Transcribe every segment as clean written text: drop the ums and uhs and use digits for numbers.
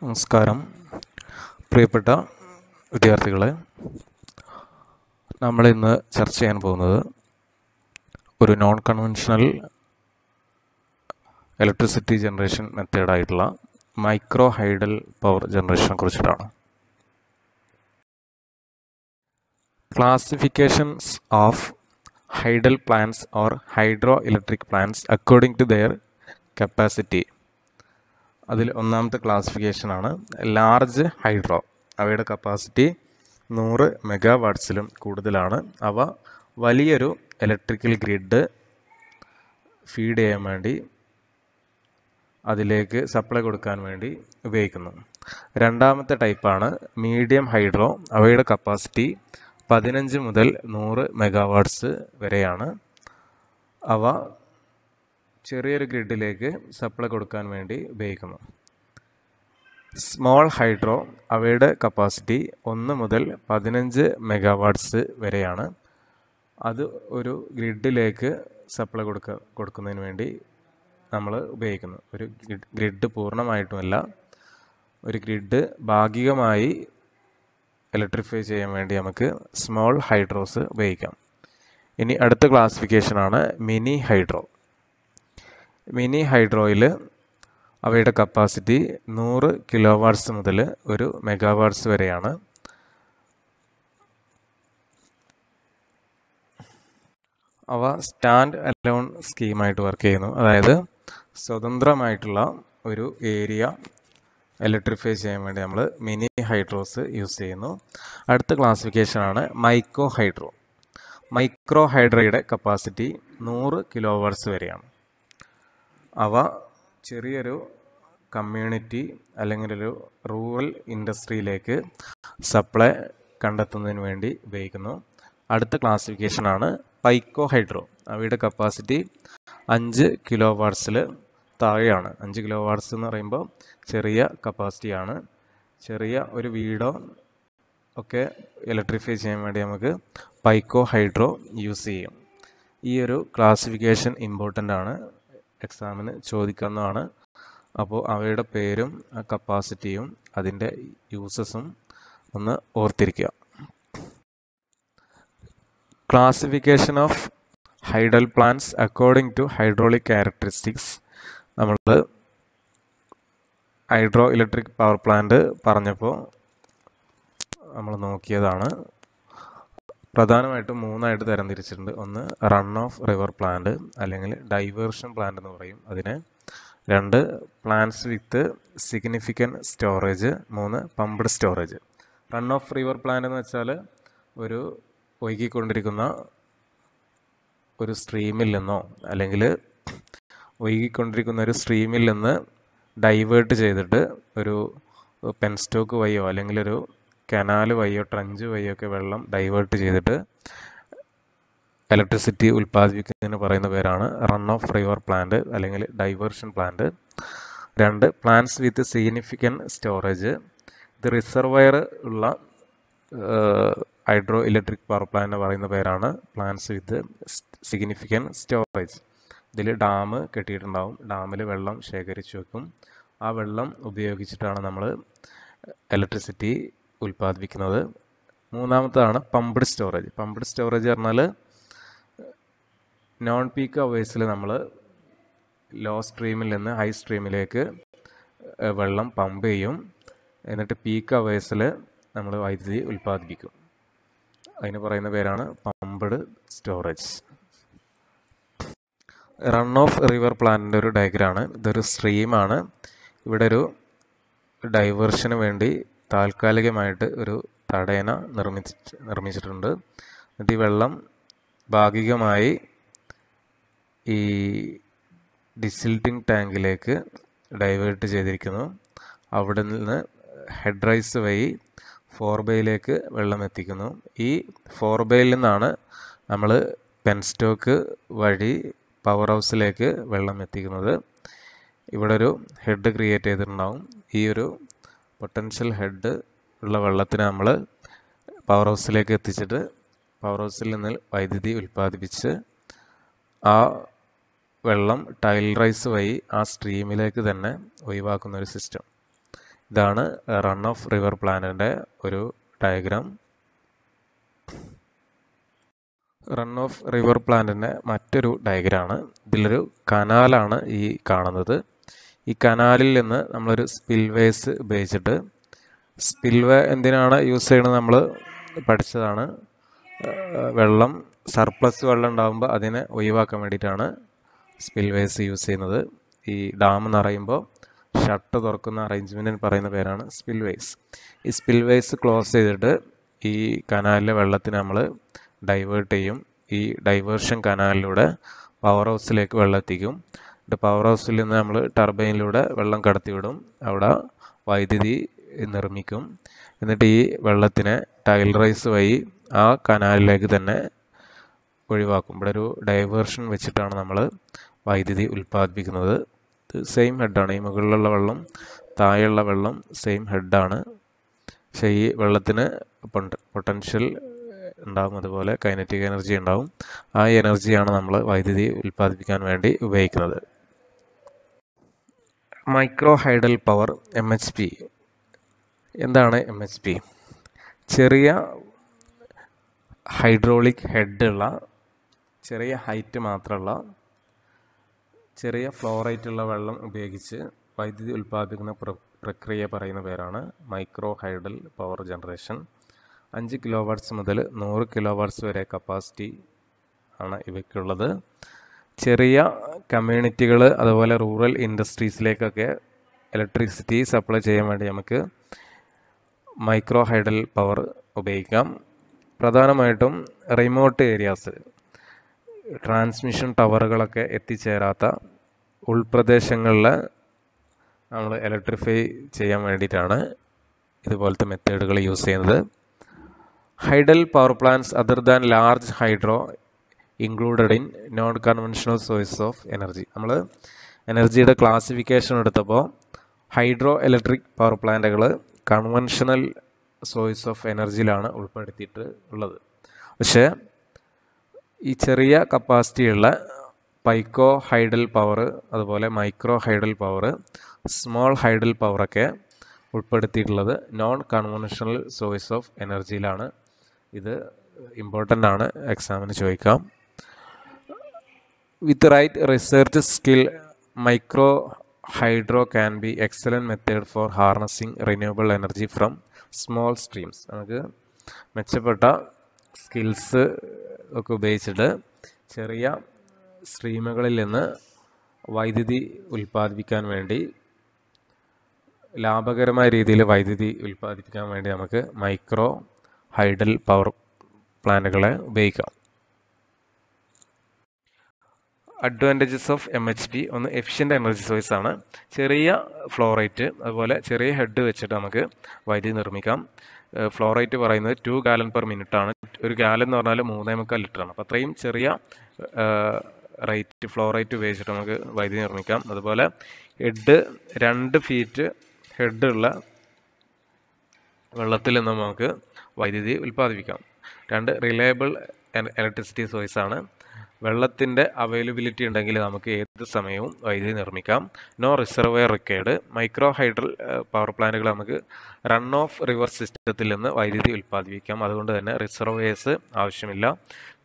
നമസ്കാരം പ്രിയപ്പെട്ട വിദ്യാർത്ഥികളെ, നമ്മളിന്ന് ചർച്ച ചെയ്യാൻ പോകുന്നത് ഒരു നോൺ കൺവെൻഷണൽ ഇലക്ട്രിസിറ്റി ജനറേഷൻ മെത്തേഡായിട്ടുള്ള മൈക്രോ ഹൈഡൽ പവർ ജനറേഷനെ കുറിച്ചിട്ടാണ്. Classifications of hydel plants or hydro electric plants according to their capacity. അതിൽ ഒന്നാമത്തെ ക്ലാസിഫിക്കേഷനാണ് ലാർജ് ഹൈഡ്രോ. അവയുടെ കപ്പാസിറ്റി 100 മെഗാവാട്ട്സിലും കൂടുതലാണ്. അവ വലിയൊരു ഇലക്ട്രിക്കൽ ഗ്രിഡ് ഫീഡ് ചെയ്യാൻ വേണ്ടി, അതിലേക്ക് സപ്ലൈ കൊടുക്കാൻ വേണ്ടി ഉപയോഗിക്കുന്നു. രണ്ടാമത്തെ ടൈപ്പാണ് മീഡിയം ഹൈഡ്രോ. അവയുടെ കപ്പാസിറ്റി 15 മുതൽ 100 മെഗാവാട്ട്സ് വരെയാണ്. അവ ചെറിയൊരു ഗ്രിഡിലേക്ക് സപ്ലൈ കൊടുക്കാൻ വേണ്ടി ഉപയോഗിക്കുന്നു. Small hydro. അവയുടെ കപ്പാസിറ്റി 1 മുതൽ 15 മെഗാവാട്ട്സ് വരെയാണ്. അത് ഒരു ഗ്രിഡിലേക്ക് സപ്ലൈ കൊടുക്കുന്നതിന് വേണ്ടി നമ്മൾ ഉപയോഗിക്കുന്നു. ഒരു ഗ്രിഡ് പൂർണ്ണമായിട്ടുമല്ല, ഒരു ഗ്രിഡ് ഭാഗികമായി ഇലക്ട്രിഫൈ ചെയ്യാൻ വേണ്ടി നമുക്ക് സ്മോൾ ഹൈഡ്രോസ് ഉപയോഗിക്കാം. ഇനി അടുത്ത ക്ലാസിഫിക്കേഷനാണ് മിനി ഹൈഡ്രോ. മിനി ഹൈഡ്രോയിൽ അവയുടെ കപ്പാസിറ്റി 100 കിലോവാട്ട്സ് മുതൽ 1 മെഗാവാട്ട്സ് വരെയാണ്. അവ സ്റ്റാൻഡ് അലോൺ സ്കീമായിട്ട് വർക്ക് ചെയ്യുന്നു. അതായത് സ്വതന്ത്രമായിട്ടുള്ള ഒരു ഏരിയ ഇലക്ട്രിഫൈ ചെയ്യാൻ വേണ്ടി നമ്മൾ മിനി ഹൈഡ്രോസ് യൂസ് ചെയ്യുന്നു. അടുത്ത ക്ലാസിഫിക്കേഷനാണ് മൈക്രോ ഹൈഡ്രോ. മൈക്രോ ഹൈഡ്രോയുടെ കപ്പാസിറ്റി 100 കിലോവാട്ട്സ് വരെയാണ്. അവ ചെറിയൊരു കമ്മ്യൂണിറ്റി അല്ലെങ്കിൽ ഒരു റൂറൽ ഇൻഡസ്ട്രിയിലേക്ക് സപ്ലൈ കണ്ടെത്തുന്നതിന് വേണ്ടി ഉപയോഗിക്കുന്നു. അടുത്ത ക്ലാസിഫിക്കേഷനാണ് പൈക്കോ ഹൈഡ്രോ. അവയുടെ കപ്പാസിറ്റി 5 കിലോവാട്ട്സിൽ താഴെയാണ്. 5 കിലോവാട്ട്സ് എന്ന് പറയുമ്പോൾ ചെറിയ കപ്പാസിറ്റിയാണ്. ചെറിയ ഒരു വീടോ ഒക്കെ ഇലക്ട്രിഫൈ ചെയ്യാൻ വേണ്ടി നമുക്ക് പൈക്കോ ഹൈഡ്രോ യൂസ് ചെയ്യും. ഈ ഒരു ക്ലാസിഫിക്കേഷൻ ഇമ്പോർട്ടൻ്റ് ആണ്, എക്സാമിന് ചോദിക്കുന്നതാണ്. അപ്പോൾ അവയുടെ പേരും കപ്പാസിറ്റിയും അതിൻ്റെ യൂസസും ഒന്ന് ഓർത്തിരിക്കുക. Classification of hydel plants according to hydraulic characteristics. നമ്മൾ ഹൈഡ്രോ ഇലക്ട്രിക് പവർ പ്ലാന്റ് പറഞ്ഞപ്പോൾ നമ്മൾ നോക്കിയതാണ്. പ്രധാനമായിട്ടും 3 തരംതിരിച്ചിട്ടുണ്ട്. ഒന്ന് റൺ ഓഫ് റിവർ പ്ലാന്റ് അല്ലെങ്കിൽ ഡൈവേർഷൻ പ്ലാന്റ് എന്ന് പറയും അതിനെ. 2 plants with significant storage. 3 pumped storage. Run of river plant എന്ന് വെച്ചാൽ ഒരു ഒഴുകിക്കൊണ്ടിരിക്കുന്ന ഒരു സ്ട്രീമിൽ നിന്നോ അല്ലെങ്കിൽ ഒഴുകിക്കൊണ്ടിരിക്കുന്ന ഒരു സ്ട്രീമിൽ നിന്ന് ഡൈവേർട്ട് ചെയ്തിട്ട് ഒരു പെൻസ്റ്റോക്ക് വഴിയോ അല്ലെങ്കിൽ ഒരു കനാൽ വഴിയോ ട്രഞ്ച് വഴിയോ ഒക്കെ വെള്ളം ഡൈവേർട്ട് ചെയ്തിട്ട് ഇലക്ട്രിസിറ്റി ഉൽപ്പാദിപ്പിക്കുന്നതിന് പറയുന്ന പേരാണ് റൺ ഓഫ് റിവർ പ്ലാന്റ് അല്ലെങ്കിൽ diversion plant. 2 plants with significant storage. ഇത് റിസർവയർ ഉള്ള ഹൈഡ്രോ ഇലക്ട്രിക് പവർ പ്ലാന്റ് പറയുന്ന പേരാണ് പ്ലാന്റ്സ് വിത്ത് സിഗ്നിഫിക്കൻറ്റ് സ്റ്റോറേജ്. ഇതിൽ ഡാം കെട്ടിയിട്ടുണ്ടാവും. ഡാമിൽ വെള്ളം ശേഖരിച്ചു വെക്കും. ആ വെള്ളം ഉപയോഗിച്ചിട്ടാണ് നമ്മൾ ഇലക്ട്രിസിറ്റി ഉൽപ്പാദിപ്പിക്കുന്നത്. 3ാമതാണ് പമ്പ്ഡ് സ്റ്റോറേജ്. പമ്പ്ഡ് സ്റ്റോറേജ് പറഞ്ഞാൽ നോൺ പീക്ക് അവേഴ്സിൽ നമ്മൾ ലോ സ്ട്രീമിൽ നിന്ന് ഹൈ സ്ട്രീമിലേക്ക് വെള്ളം പമ്പ് ചെയ്യും. എന്നിട്ട് പീക്ക് അവേഴ്സിൽ നമ്മൾ വൈദ്യുതി ഉൽപ്പാദിപ്പിക്കും. അതിന് പറയുന്ന പേരാണ് pumped storage. Run of river പ്ലാന്റിൻ്റെ ഒരു ഡയഗ്രാമാണ്. ഇതൊരു സ്ട്രീമാണ്. ഇവിടെ ഒരു ഡൈവേർഷന് വേണ്ടി താൽക്കാലികമായിട്ട് ഒരു തടയണ നിർമ്മിച്ചിട്ടുണ്ട്. എന്നിട്ട് ഈ വെള്ളം ഭാഗികമായി ഈ ഡിസിൽറ്റിംഗ് ടാങ്കിലേക്ക് ഡൈവേർട്ട് ചെയ്തിരിക്കുന്നു. അവിടെ നിന്ന് ഹെഡ് റൈസ് വഴി 4 ബൈയിലേക്ക് വെള്ളം എത്തിക്കുന്നു. ഈ 4 ബൈയിൽ നിന്നാണ് നമ്മൾ പെൻസ്റ്റോക്ക് വഴി പവർ ഹൗസിലേക്ക് വെള്ളം എത്തിക്കുന്നത്. ഇവിടെ ഒരു ഹെഡ് ക്രിയേറ്റ് ചെയ്തിട്ടുണ്ടാവും. ഈ ഒരു പൊട്ടൻഷ്യൽ ഹെഡ് ഉള്ള വെള്ളത്തിന് നമ്മൾ പവർ ഹൗസിലേക്ക് എത്തിച്ചിട്ട് പവർ ഹൗസിൽ നിന്ന് വൈദ്യുതി ഉൽപ്പാദിപ്പിച്ച് ആ വെള്ളം ടൈൽ റൈസ് വഴി ആ സ്ട്രീമിലേക്ക് തന്നെ ഒഴിവാക്കുന്ന ഒരു സിസ്റ്റം. ഇതാണ് റൺ ഓഫ് റിവർ പ്ലാനിൻ്റെ ഒരു ഡയഗ്രാം. റൺ ഓഫ് റിവർ പ്ലാന്റിൻ്റെ മറ്റൊരു ഡയഗ്രാമാണ്. ഇതിലൊരു കനാലാണ് ഈ കാണുന്നത്. ഈ കനാലിൽ നിന്ന് നമ്മളൊരു സ്പിൽവേസ് ഉപയോഗിച്ചിട്ട്, സ്പിൽവേ എന്തിനാണ് യൂസ് ചെയ്യണത് നമ്മൾ പഠിച്ചതാണ്. വെള്ളം സർപ്ലസ് വെള്ളം ഉണ്ടാകുമ്പോൾ അതിനെ ഒഴിവാക്കാൻ വേണ്ടിയിട്ടാണ് സ്പിൽവേസ് യൂസ് ചെയ്യുന്നത്. ഈ ഡാം നിറയുമ്പോൾ ഷട്ട് തുറക്കുന്ന അറേഞ്ച്മെൻറ്റിന് പറയുന്ന പേരാണ് സ്പിൽവേസ്. ഈ സ്പിൽവേസ് ക്ലോസ് ചെയ്തിട്ട് ഈ കനാലിലെ വെള്ളത്തിന് നമ്മൾ ഡൈവേർട്ട് ചെയ്യും. ഈ ഡൈവേർഷൻ കനാലിലൂടെ പവർ ഹൗസിലേക്ക് വെള്ളം എത്തിക്കും. പവർ ഹൗസിൽ നിന്ന് നമ്മൾ ടർബൈനിലൂടെ വെള്ളം കടത്തിവിടും. അവിടെ വൈദ്യുതി നിർമ്മിക്കും. എന്നിട്ട് ഈ വെള്ളത്തിനെ ടൈൽ റൈസ് വഴി ആ കനാലിലേക്ക് തന്നെ ഒഴിവാക്കും. ഇവിടെ ഒരു ഡൈവേർഷൻ വെച്ചിട്ടാണ് നമ്മൾ വൈദ്യുതി ഉൽപ്പാദിപ്പിക്കുന്നത്. ഇത് സെയിം ഹെഡാണ്. ഈ മുകളിലുള്ള വെള്ളം താഴെയുള്ള വെള്ളം സെയിം ഹെഡാണ്. പക്ഷേ ഈ വെള്ളത്തിന് പൊട്ടൻഷ്യൽ ഉണ്ടാകും, അതുപോലെ കൈനറ്റിക് എനർജി ഉണ്ടാവും. ആ എനർജിയാണ് നമ്മൾ വൈദ്യുതി ഉൽപ്പാദിപ്പിക്കാൻ വേണ്ടി ഉപയോഗിക്കുന്നത്. Micro hydel power MHP. എന്താണ് MHP? ചെറിയ ഹൈഡ്രോളിക് ഹെഡുള്ള, ചെറിയ ഹൈറ്റ് മാത്രമുള്ള, ചെറിയ ഫ്ലോ റേറ്റുള്ള വെള്ളം ഉപയോഗിച്ച് വൈദ്യുതി ഉൽപ്പാദിപ്പിക്കുന്ന പ്രക്രിയ പറയുന്ന പേരാണ് മൈക്രോ ഹൈഡൽ പവർ ജനറേഷൻ. 5 കിലോവാട്ട്സ് മുതൽ 100 കിലോവാട്ട്സ് വരെ കപ്പാസിറ്റി ആണ് ഇവയ്ക്കുള്ളത്. ചെറിയ കമ്മ്യൂണിറ്റികൾ അതുപോലെ റൂറൽ ഇൻഡസ്ട്രീസിലേക്കൊക്കെ ഇലക്ട്രിസിറ്റി സപ്ലൈ ചെയ്യാൻ വേണ്ടി നമുക്ക് മൈക്രോ ഹൈഡൽ പവർ ഉപയോഗിക്കാം. പ്രധാനമായിട്ടും റിമോട്ട് ഏരിയാസ്, ട്രാൻസ്മിഷൻ ടവറുകളൊക്കെ എത്തിച്ചേരാത്ത ഉൾപ്രദേശങ്ങളിൽ നമ്മൾ ഇലക്ട്രിഫൈ ചെയ്യാൻ വേണ്ടിയിട്ടാണ് ഇതുപോലത്തെ മെത്തേഡുകൾ യൂസ് ചെയ്യുന്നത്. Hydel power plants other than large hydro included in non conventional source of energy. നമ്മൾ എനർജിയുടെ ക്ലാസിഫിക്കേഷൻ എടുത്തപ്പോൾ ഹൈഡ്രോ ഇലക്ട്രിക് പവർ പ്ലാന്റുകൾ കൺവെൻഷണൽ സോഴ്സ് ഓഫ് എനർജിയിലാണ് ഉൾപ്പെടുത്തിയിട്ട് ഉള്ളത്. പക്ഷേ ഈ ചെറിയ കപ്പാസിറ്റിയുള്ള പൈക്കോ ഹൈഡൽ പവർ, അതുപോലെ micro hydel power, small hydel പവറൊക്കെ ഉൾപ്പെടുത്തിയിട്ടുള്ളത് നോൺ കൺവെൻഷണൽ സോഴ്സ് ഓഫ് എനർജിയിലാണ്. ഇത് ഇമ്പോർട്ടൻ്റ് ആണ്, എക്സാമിന് ചോദിക്കാം. With right research skill micro hydro can be excellent method for harnessing renewable energy from small streams. നമുക്ക് മെച്ചപ്പെട്ട സ്കിൽസ് ഒക്കെ ഉപയോഗിച്ചിട്ട് ചെറിയ സ്ട്രീമുകളിൽ നിന്ന് വൈദ്യുതി ഉൽപ്പാദിപ്പിക്കാൻ വേണ്ടി, ലാഭകരമായ രീതിയിൽ വൈദ്യുതി ഉൽപ്പാദിപ്പിക്കാൻ വേണ്ടി നമുക്ക് മൈക്രോ ഹൈഡൽ പവർ പ്ലാന്റുകളെ ഉപയോഗിക്കാം. Advantages of MHP. ഒന്ന്, എഫിഷ്യൻ്റ് എനർജി സോഴ്സ് ആണ്. ചെറിയ ഫ്ലോ റേറ്റ്, അതുപോലെ ചെറിയ ഹെഡ് വെച്ചിട്ട് നമുക്ക് വൈദ്യുതി നിർമ്മിക്കാം. ഫ്ലോ റേറ്റ് പറയുന്നത് 2 gallon per minute ആണ്. ഒരു ഗാലൻ എന്ന് പറഞ്ഞാൽ 3.25 ലിറ്ററാണ്. അപ്പോൾ അത്രയും ചെറിയ ഫ്ലോ റേറ്റ് ഉപയോഗിച്ചിട്ട് നമുക്ക് വൈദ്യുതി നിർമ്മിക്കാം. അതുപോലെ ഹെഡ് 2 feet ഹെഡുള്ള വെള്ളത്തിൽ നിന്ന് നമുക്ക് വൈദ്യുതി ഉൽപ്പാദിപ്പിക്കാം. 2, റിലയബിൾ ഇലക്ട്രിസിറ്റി സോഴ്സ് ആണ്. വെള്ളത്തിൻ്റെ അവൈലബിലിറ്റി ഉണ്ടെങ്കിൽ നമുക്ക് ഏത് സമയവും വൈദ്യുതി നിർമ്മിക്കാം. No reservoir required. Micro hydel power പ്ലാന്റുകൾ നമുക്ക് റൺ ഓഫ് റിവർ സിസ്റ്റത്തിൽ നിന്ന് വൈദ്യുതി ഉൽപ്പാദിപ്പിക്കാം. അതുകൊണ്ട് തന്നെ റിസർവേഴ്സ് ആവശ്യമില്ല.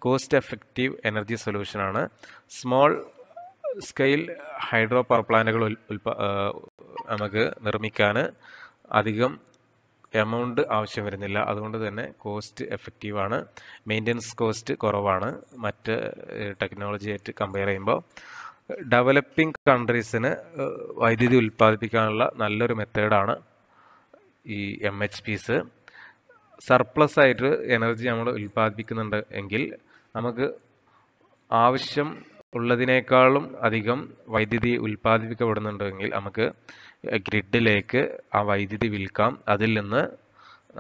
കോസ്റ്റ് എഫക്റ്റീവ് എനർജി സൊല്യൂഷനാണ്. സ്മോൾ സ്കെയിൽ ഹൈഡ്രോ പവർ പ്ലാന്റുകൾ നമുക്ക് നിർമ്മിക്കാൻ അധികം എമൗണ്ട് ആവശ്യം വരുന്നില്ല. അതുകൊണ്ട് തന്നെ കോസ്റ്റ് എഫക്റ്റീവാണ്. മെയിൻ്റനൻസ് കോസ്റ്റ് കുറവാണ് മറ്റ് ടെക്നോളജിയായിട്ട് കമ്പയർ ചെയ്യുമ്പോൾ. ഡെവലപ്പിംഗ് കൺട്രീസിന് വൈദ്യുതി ഉൽപ്പാദിപ്പിക്കാനുള്ള നല്ലൊരു മെത്തേഡാണ് ഈ MHPs. സർപ്ലസ് ആയിട്ട് എനർജി നമ്മൾ ഉൽപ്പാദിപ്പിക്കുന്നുണ്ട് എങ്കിൽ നമുക്ക് ആവശ്യം ഉള്ളതിനേക്കാളും അധികം വൈദ്യുതി ഉൽപ്പാദിപ്പിക്കപ്പെടുന്നുണ്ടെങ്കിൽ നമുക്ക് ഗ്രിഡിലേക്ക് ആ വൈദ്യുതി വിൽക്കാം. അതിൽ നിന്ന്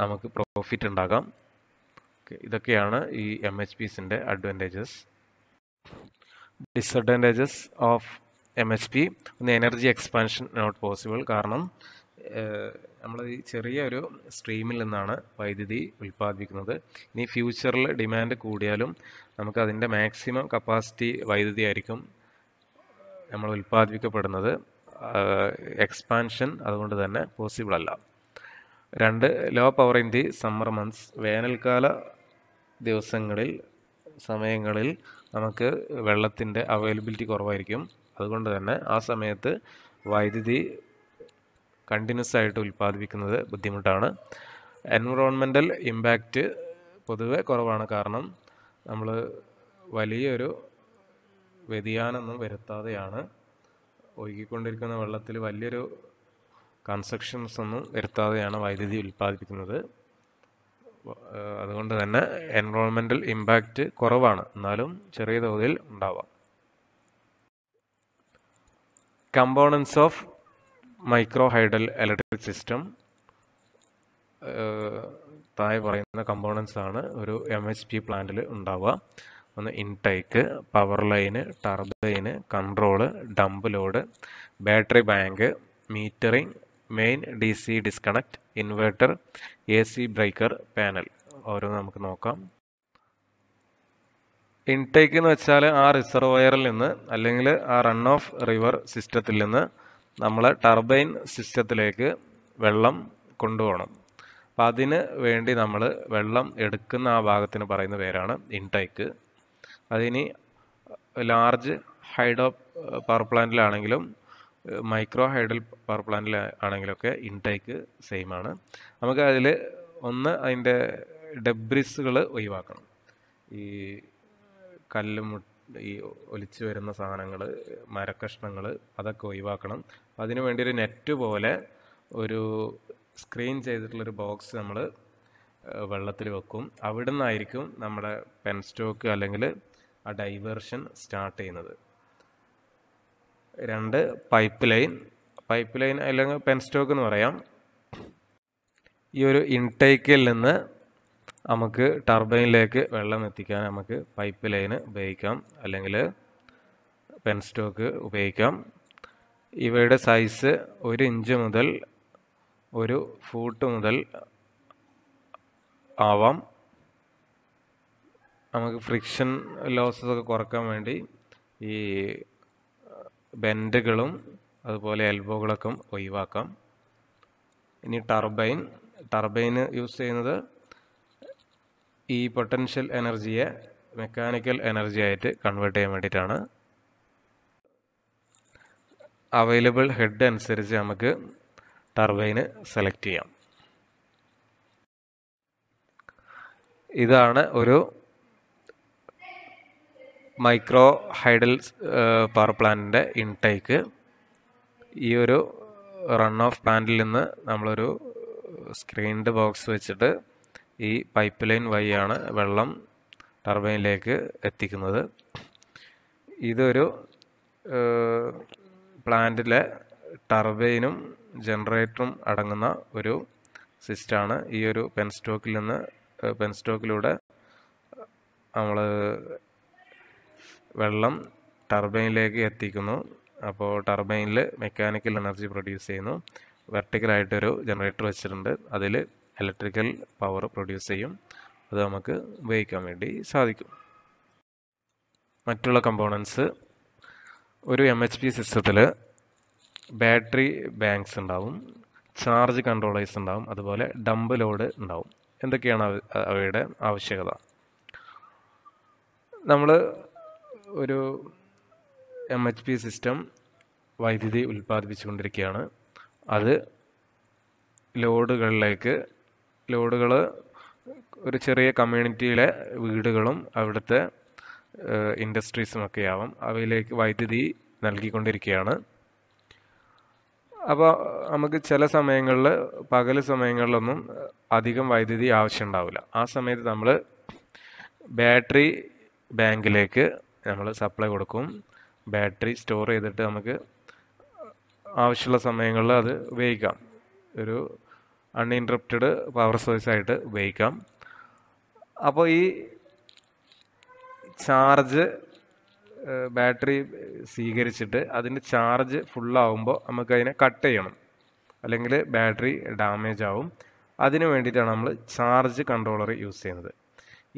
നമുക്ക് പ്രോഫിറ്റ് ഉണ്ടാകാം. ഇതൊക്കെയാണ് ഈ MHPസിൻ്റെ അഡ്വാൻറ്റേജസ്. Disadvantages of MHP. ഒന്ന്, എനർജി എക്സ്പാൻഷൻ നോട്ട് പോസിബിൾ. കാരണം നമ്മൾ ഈ ചെറിയൊരു സ്ട്രീമിൽ നിന്നാണ് വൈദ്യുതി ഉൽപ്പാദിപ്പിക്കുന്നത്. ഇനി ഫ്യൂച്ചറിൽ ഡിമാൻഡ് കൂടിയാലും നമുക്ക് അതിൻ്റെ മാക്സിമം കപ്പാസിറ്റി വൈദ്യുതി ആയിരിക്കും നമ്മൾ ഉൽപ്പാദിപ്പിക്കപ്പെടുന്നത്. എക്സ്പാൻഷൻ അതുകൊണ്ട് തന്നെ പോസിബിൾ അല്ല. 2 low power in the summer months, വേനൽക്കാല സമയങ്ങളിൽ നമുക്ക് വെള്ളത്തിൻ്റെ അവൈലബിലിറ്റി കുറവായിരിക്കും. അതുകൊണ്ട് തന്നെ ആ സമയത്ത് വൈദ്യുതി കണ്ടിന്യൂസ് ആയിട്ട് ഉൽപ്പാദിപ്പിക്കുന്നത് ബുദ്ധിമുട്ടാണ്. എൻവിറോൺമെൻ്റൽ ഇമ്പാക്റ്റ് പൊതുവെ കുറവാണ്, കാരണം നമ്മൾ വലിയൊരു വ്യതിയാനമൊന്നും വരുത്താതെയാണ് ഒഴുകിക്കൊണ്ടിരിക്കുന്ന വെള്ളത്തിൽ വലിയൊരു കൺസ്ട്രക്ഷൻസ് ഒന്നും വരുത്താതെയാണ് വൈദ്യുതി ഉൽപ്പാദിപ്പിക്കുന്നത്. അതുകൊണ്ട് തന്നെ എൻവിറോൺമെൻ്റൽ ഇമ്പാക്റ്റ് കുറവാണ്, എന്നാലും ചെറിയ തോതിൽ ഉണ്ടാവാം. Components of micro hydel electric system. താഴെ പറയുന്ന കമ്പോണൻസ് ആണ് ഒരു MHP പ്ലാന്റിൽ ഉണ്ടാവുക. ഒന്ന് intake, power line, turbine, control, dump load, battery bank, metering, main DC disconnect, inverter, AC breaker, panel. ഓരോന്ന് നമുക്ക് നോക്കാം. ഇൻടേക്ക് എന്ന് വെച്ചാൽ ആ റിസർവോയറിൽ നിന്ന് അല്ലെങ്കിൽ ആ റൺ ഓഫ് റിവർ സിസ്റ്റത്തിൽ നിന്ന് നമ്മൾ ടർബൈൻ സിസ്റ്റത്തിലേക്ക് വെള്ളം കൊണ്ടുപോകണം. അപ്പം അതിന് വേണ്ടി നമ്മൾ വെള്ളം എടുക്കുന്ന ആ ഭാഗത്തിന് പറയുന്ന പേരാണ് ഇൻടേക്ക്. അതിനി ലാർജ് ഹൈഡ്രോ പവർ പ്ലാന്റിലാണെങ്കിലും മൈക്രോ ഹൈഡൽ പവർ പ്ലാന്റിൽ ആണെങ്കിലൊക്കെ ഇൻടേക്ക് സെയിം ആണ്. നമുക്ക് അതിൽ ഒന്ന് അതിൻ്റെ ഡെബ്രിസുകൾ ഒഴിവാക്കണം. ഈ ഈ ഒലിച്ചു വരുന്ന സാധനങ്ങൾ, മരക്കഷ്ണങ്ങൾ, അതൊക്കെ ഒഴിവാക്കണം. അതിനു വേണ്ടി ഒരു നെറ്റ് പോലെ ഒരു സ്ക്രീൻ ചെയ്തിട്ടുള്ളൊരു ബോക്സ് നമ്മൾ വെള്ളത്തിൽ വെക്കും. അവിടെ നിന്നായിരിക്കും നമ്മുടെ പെൻ സ്റ്റോക്ക് അല്ലെങ്കിൽ ആ ഡൈവേർഷൻ സ്റ്റാർട്ട് ചെയ്യുന്നത്. 2 പൈപ്പ് ലൈൻ അല്ലെങ്കിൽ പെൻ സ്റ്റോക്ക് എന്ന് പറയാം. ഈ ഒരു ഇൻടേക്കിൽ നിന്ന് നമുക്ക് ടർബൈനിലേക്ക് വെള്ളം എത്തിക്കാൻ നമുക്ക് പൈപ്പ് ലൈന് ഉപയോഗിക്കാം, അല്ലെങ്കിൽ പെൻ സ്റ്റോക്ക് ഉപയോഗിക്കാം. ഇവയുടെ സൈസ് 1 ഇഞ്ച് മുതൽ 1 ഫൂട്ട് മുതൽ ആവാം. നമുക്ക് ഫ്രിക്ഷൻ ലോസസ് ഒക്കെ കുറക്കാൻ വേണ്ടി ഈ ബെൻഡുകളും അതുപോലെ എൽബോകളൊക്കെ ഒഴിവാക്കാം. ഇനി ടർബൈന് യൂസ് ചെയ്യുന്നത് ഈ പൊട്ടൻഷ്യൽ എനർജിയെ മെക്കാനിക്കൽ എനർജി ആയിട്ട് കൺവേർട്ട് ചെയ്യാൻ വേണ്ടിയിട്ടാണ്. അവൈലബിൾ ഹെഡ് അനുസരിച്ച് നമുക്ക് ടർബൈന് സെലക്ട് ചെയ്യാം. ഇതാണ് ഒരു മൈക്രോ ഹൈഡൽ പവർ പ്ലാന്റിൻ്റെ ഇൻടേക്ക്. ഈ ഒരു റൺ ഓഫ് പ്ലാന്റിൽ നിന്ന് നമ്മളൊരു സ്ക്രീൻഡ് ബോക്സ് വെച്ചിട്ട് ഈ പൈപ്പ് ലൈൻ വഴിയാണ് വെള്ളം ടർബൈനിലേക്ക് എത്തിക്കുന്നത്. ഇതൊരു പ്ലാന്റിലെ ടർബൈനും ജനറേറ്ററും അടങ്ങുന്ന ഒരു സിസ്റ്റമാണ്. ഈ ഒരു പെൻ സ്റ്റോക്കിലൂടെ നമ്മൾ വെള്ളം ടർബൈനിലേക്ക് എത്തിക്കുന്നു. അപ്പോൾ ടർബൈനിൽ മെക്കാനിക്കൽ എനർജി പ്രൊഡ്യൂസ് ചെയ്യുന്നു. വെർട്ടിക്കലായിട്ടൊരു ജനറേറ്റർ വെച്ചിട്ടുണ്ട്, അതിൽ ഇലക്ട്രിക്കൽ പവർ പ്രൊഡ്യൂസ് ചെയ്യും. അത് നമുക്ക് ഉപയോഗിക്കാൻ വേണ്ടി സാധിക്കും. മറ്റുള്ള കമ്പോണൻസ്, ഒരു MHP സിസ്റ്റത്തിൽ ബാറ്ററി ബാങ്ക്സ് ഉണ്ടാവും, ചാർജ് കൺട്രോളേഴ്സ് ഉണ്ടാവും, അതുപോലെ ഡംപ് ലോഡ് ഉണ്ടാവും. എന്തൊക്കെയാണ് അവയുടെ ആവശ്യകത? നമ്മൾ ഒരു MHP സിസ്റ്റം വൈദ്യുതി ഉൽപ്പാദിപ്പിച്ചുകൊണ്ടിരിക്കുകയാണ്. അത് ലോഡുകൾ ഒരു ചെറിയ കമ്മ്യൂണിറ്റിയിലെ വീടുകളും അവിടുത്തെ ഇൻഡസ്ട്രീസുമൊക്കെ ആവാം, അവയിലേക്ക് വൈദ്യുതി നൽകിക്കൊണ്ടിരിക്കുകയാണ്. അപ്പോൾ നമുക്ക് ചില സമയങ്ങളിൽ, പകൽ സമയങ്ങളിലൊന്നും അധികം വൈദ്യുതി ആവശ്യം ഉണ്ടാവില്ല. ആ സമയത്ത് നമ്മൾ ബാറ്ററി ബാങ്കിലേക്ക് നമ്മൾ സപ്ലൈ കൊടുക്കും. ബാറ്ററി സ്റ്റോർ ചെയ്തിട്ട് നമുക്ക് ആവശ്യമുള്ള സമയങ്ങളിൽ അത് ഉപയോഗിക്കാം. ഒരു അൺഇൻറ്ററപ്റ്റഡ് പവർ സോഴ്സായിട്ട് ഉപയോഗിക്കാം. അപ്പോൾ ഈ ചാർജ് ബാറ്ററി സ്വീകരിച്ചിട്ട് അതിൻ്റെ ചാർജ് ഫുള്ളാവുമ്പോൾ നമുക്കതിനെ കട്ട് ചെയ്യണം, അല്ലെങ്കിൽ ബാറ്ററി ഡാമേജ് ആവും. അതിന് വേണ്ടിയിട്ടാണ് നമ്മൾ ചാർജ് കൺട്രോളർ യൂസ് ചെയ്യുന്നത്.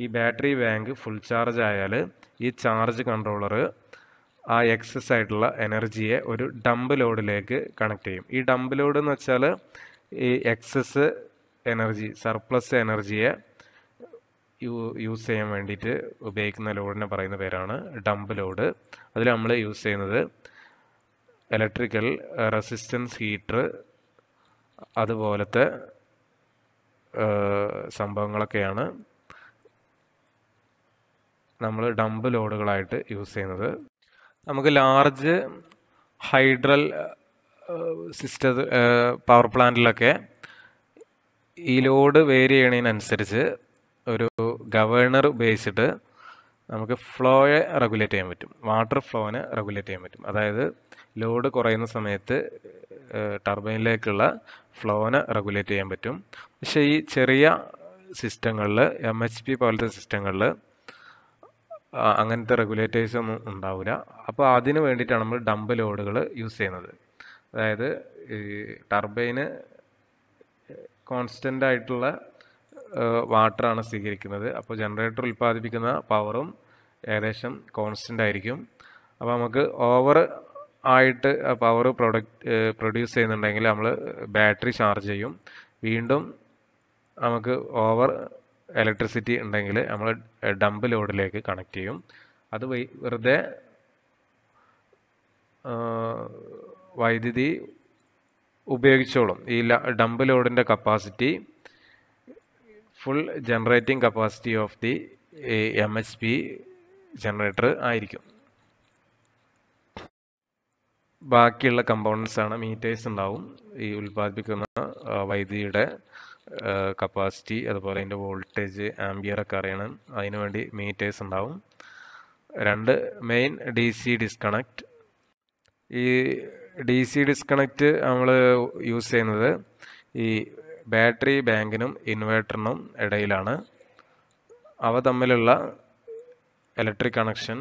ഈ ബാറ്ററി ബാങ്ക് ഫുൾ ചാർജ് ആയാൽ ഈ ചാർജ് കൺട്രോളർ ആ എക്സസ് ആയിട്ടുള്ള എനർജിയെ ഒരു ഡംപ് ലോഡിലേക്ക് കണക്ട് ചെയ്യും. ഈ ഡംപ് ലോഡ് എന്ന് വെച്ചാൽ ഈ എക്സസ് എനർജി, സർപ്ലസ് എനർജിയെ യൂസ് ചെയ്യാൻ വേണ്ടിയിട്ട് ഉപയോഗിക്കുന്ന ലോഡിനെ പറയുന്ന പേരാണ് ഡംപ് ലോഡ്. അതിൽ നമ്മൾ യൂസ് ചെയ്യുന്നത് ഇലക്ട്രിക്കൽ റെസിസ്റ്റൻസ് ഹീറ്റർ അതുപോലത്തെ സംഭവങ്ങളൊക്കെയാണ് നമ്മൾ ഡംപ് ലോഡുകളായിട്ട് യൂസ് ചെയ്യുന്നത്. നമുക്ക് ലാർജ് ഹൈഡ്രൽ പവർ പ്ലാന്റിലൊക്കെ ഈ ലോഡ് വേരി ചെയ്യണതിനനുസരിച്ച് ഒരു ഗവേണർ ഉപയോഗിച്ചിട്ട് നമുക്ക് ഫ്ലോയെ റെഗുലേറ്റ് ചെയ്യാൻ പറ്റും, വാട്ടർ ഫ്ലോനെ റെഗുലേറ്റ് ചെയ്യാൻ പറ്റും. അതായത് ലോഡ് കുറയുന്ന സമയത്ത് ടർബൈനിലേക്കുള്ള ഫ്ലോനെ റെഗുലേറ്റ് ചെയ്യാൻ പറ്റും. പക്ഷേ ഈ ചെറിയ സിസ്റ്റങ്ങളിൽ, MHP പോലത്തെ സിസ്റ്റങ്ങളിൽ അങ്ങനത്തെ റെഗുലേറ്റേഴ്സ് ഒന്നും ഉണ്ടാവില്ല. അപ്പോൾ അതിന് വേണ്ടിയിട്ടാണ് നമ്മൾ ഡംപ് ലോഡുകൾ യൂസ് ചെയ്യുന്നത്. അതായത് ഈ ടർബൈന് കോൺസ്റ്റൻ്റ് ആയിട്ടുള്ള വാട്ടറാണ് സ്വീകരിക്കുന്നത്. അപ്പോൾ ജനറേറ്റർ ഉൽപ്പാദിപ്പിക്കുന്ന പവറും ഏകദേശം കോൺസ്റ്റൻ്റ് ആയിരിക്കും. അപ്പോൾ നമുക്ക് ഓവർ ആയിട്ട് പവർ പ്രൊഡ്യൂസ് ചെയ്യുന്നുണ്ടെങ്കിൽ നമ്മൾ ബാറ്ററി ചാർജ് ചെയ്യും. വീണ്ടും നമുക്ക് ഓവർ ഇലക്ട്രിസിറ്റി ഉണ്ടെങ്കിൽ നമ്മൾ ഡംപ് ലോഡിലേക്ക് കണക്ട് ചെയ്യും. അത് വെറുതെ വൈദ്യുതി ഉപയോഗിച്ചോളും. ഈ ഡംപ് ലോഡിൻ്റെ capacity full generating capacity of the MHP generator ആയിരിക്കും. ബാക്കിയുള്ള കമ്പോണൻസ് ആണ് മീറ്റേഴ്സ് ഉണ്ടാവും. ഈ ഉൽപ്പാദിപ്പിക്കുന്ന വൈദ്യുതിയുടെ കപ്പാസിറ്റി അതുപോലെ അതിൻ്റെ വോൾട്ടേജ്, ആംബിയറൊക്കെ അറിയണം. അതിനു വേണ്ടി മീറ്റേഴ്സ് ഉണ്ടാവും. 2 മെയിൻ DC ഡിസ്കണക്ട്. ഈ DC ഡിസ്കണക്റ്റ് നമ്മൾ യൂസ് ചെയ്യുന്നത് ഈ ബാറ്ററി ബാങ്കിനും ഇൻവേർട്ടറിനും ഇടയിലാണ്. അവ തമ്മിലുള്ള electric connection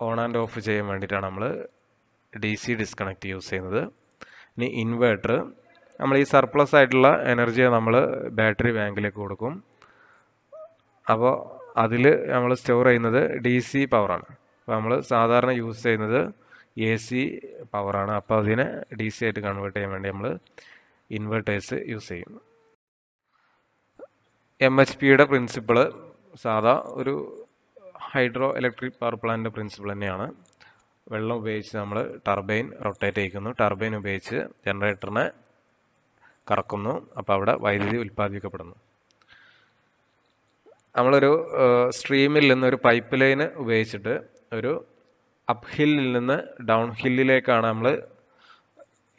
on and of ചെയ്യാൻ വേണ്ടിയിട്ടാണ് നമ്മൾ DC ഡിസ്കണക്റ്റ് യൂസ് ചെയ്യുന്നത്. ഇനി ഇൻവേർട്ടർ, നമ്മൾ ഈ സർപ്ലസ് ആയിട്ടുള്ള എനർജിയെ നമ്മൾ ബാറ്ററി ബാങ്കിലേക്ക് കൊടുക്കും. അപ്പോൾ അതിൽ നമ്മൾ സ്റ്റോർ ചെയ്യുന്നത് DC പവറാണ്. അപ്പോൾ നമ്മൾ സാധാരണ യൂസ് ചെയ്യുന്നത് AC പവറാണ്. അപ്പോൾ അതിനെ DC ആയിട്ട് കൺവേർട്ട് ചെയ്യാൻ വേണ്ടി നമ്മൾ ഇൻവെർട്ടേഴ്സ് യൂസ് ചെയ്യും. MHPയുടെ പ്രിൻസിപ്പിൾ സാധാ ഒരു ഹൈഡ്രോ ഇലക്ട്രിക് പവർ പ്ലാന്റിൻ്റെ പ്രിൻസിപ്പിൾ തന്നെയാണ്. വെള്ളം ഉപയോഗിച്ച് നമ്മൾ ടർബൈൻ റൊട്ടേറ്റ് ചെയ്യിക്കുന്നു. ടർബൈൻ ഉപയോഗിച്ച് ജനറേറ്ററിനെ കറക്കുന്നു. അപ്പോൾ അവിടെ വൈദ്യുതി ഉൽപ്പാദിപ്പിക്കപ്പെടുന്നു. നമ്മളൊരു സ്ട്രീമിൽ നിന്ന് ഒരു പൈപ്പ് ലൈന് ഉപയോഗിച്ചിട്ട് ഒരു അപ്പ് ഹില്ലിൽ നിന്ന് ഡൗൺ ഹില്ലിലേക്കാണ് നമ്മൾ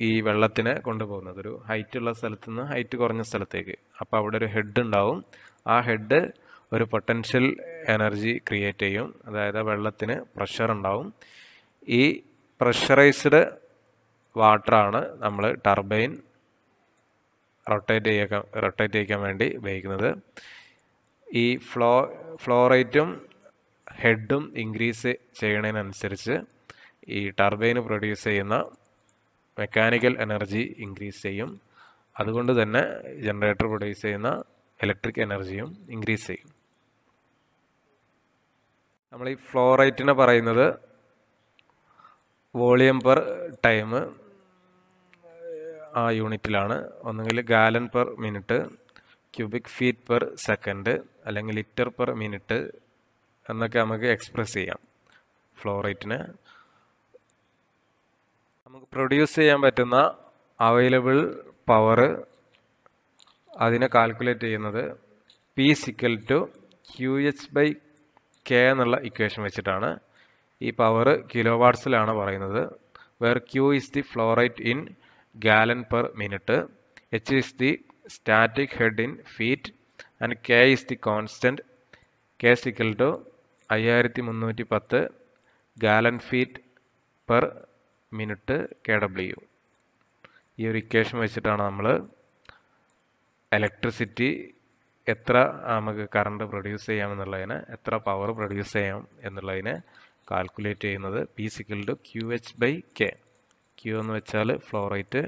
ഈ വെള്ളത്തിനെ കൊണ്ടുപോകുന്നത്. ഒരു ഹൈറ്റ് ഉള്ള സ്ഥലത്ത് നിന്ന് ഹൈറ്റ് കുറഞ്ഞ സ്ഥലത്തേക്ക്. അപ്പോൾ അവിടെ ഒരു ഹെഡ് ഉണ്ടാവും. ആ ഹെഡ് ഒരു പൊട്ടൻഷ്യൽ എനർജി ക്രിയേറ്റ് ചെയ്യും. അതായത് വെള്ളത്തിന് പ്രഷർ ഉണ്ടാവും. ഈ പ്രഷറൈസ്ഡ് വാട്ടറാണ് നമ്മൾ ടർബൈൻ റൊട്ടേറ്റ് ചെയ്യിക്കാൻ വേണ്ടി ഉപയോഗിക്കുന്നത്. ഈ ഫ്ലോ റേറ്റും ഹെഡും ഇൻക്രീസ് ചെയ്യണതിനനുസരിച്ച് ഈ ടർബൈന് പ്രൊഡ്യൂസ് ചെയ്യുന്ന മെക്കാനിക്കൽ എനർജി ഇൻക്രീസ് ചെയ്യും. അതുകൊണ്ട് തന്നെ ജനറേറ്റർ പ്രൊഡ്യൂസ് ചെയ്യുന്ന ഇലക്ട്രിക് എനർജിയും ഇൻക്രീസ് ചെയ്യും. നമ്മൾ ഈ ഫ്ലോ റേറ്റിനെ പറയുന്നത് വോളിയം പെർ ടൈം ആ യൂണിറ്റിലാണ്. ഒന്നുകിൽ gallon per minute, cubic feet per second, അല്ലെങ്കിൽ ലിറ്റർ പെർ മിനിറ്റ് എന്നൊക്കെ നമുക്ക് എക്സ്പ്രസ് ചെയ്യാം ഫ്ലോ റേറ്റിനെ. നമുക്ക് പ്രൊഡ്യൂസ് ചെയ്യാൻ പറ്റുന്ന അവൈലബിൾ പവർ അതിനെ കാൽക്കുലേറ്റ് ചെയ്യുന്നത് P=QH/K എന്നുള്ള ഇക്വേഷൻ വെച്ചിട്ടാണ്. ഈ പവർ കിലോ വാട്ട്സിലാണ് പറയുന്നത്. Where Q is the flow rate in gallon per minute, H is the static head in feet, and K is the constant. K is equal to 5310 gallon feet per minute KW. ഈ ഒരു equation വെച്ചിട്ടാണ് നമ്മൾ electricity എത്ര നമുക്ക് current produce ചെയ്യാമെന്നുള്ളതിനെ, എത്ര power produce ചെയ്യാം എന്നുള്ളതിനെ calculate ചെയ്യുന്നത്. P=QH/K. Q എന്ന് വെച്ചാൽ ഫ്ലോ റേറ്റ്,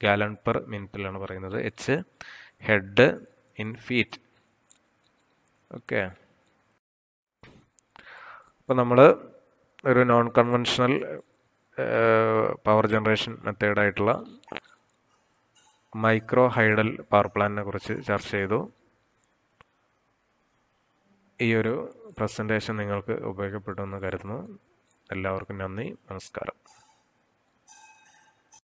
ഗാലൺ പെർ മിനിറ്റിലാണ് പറയുന്നത്. H head in feet. Okay, അപ്പോൾ നമ്മൾ ഒരു നോൺ കൺവെൻഷണൽ പവർ ജനറേഷൻ മെത്തേഡായിട്ടുള്ള മൈക്രോ ഹൈഡൽ പവർ പ്ലാന്റിനെ കുറിച്ച് ചർച്ച ചെയ്തു. ഈ ഒരു പ്രസൻറ്റേഷൻ നിങ്ങൾക്ക് ഉപയോഗപ്പെടുമെന്ന് കരുതുന്നു. എല്ലാവർക്കും നന്ദി, നമസ്കാരം.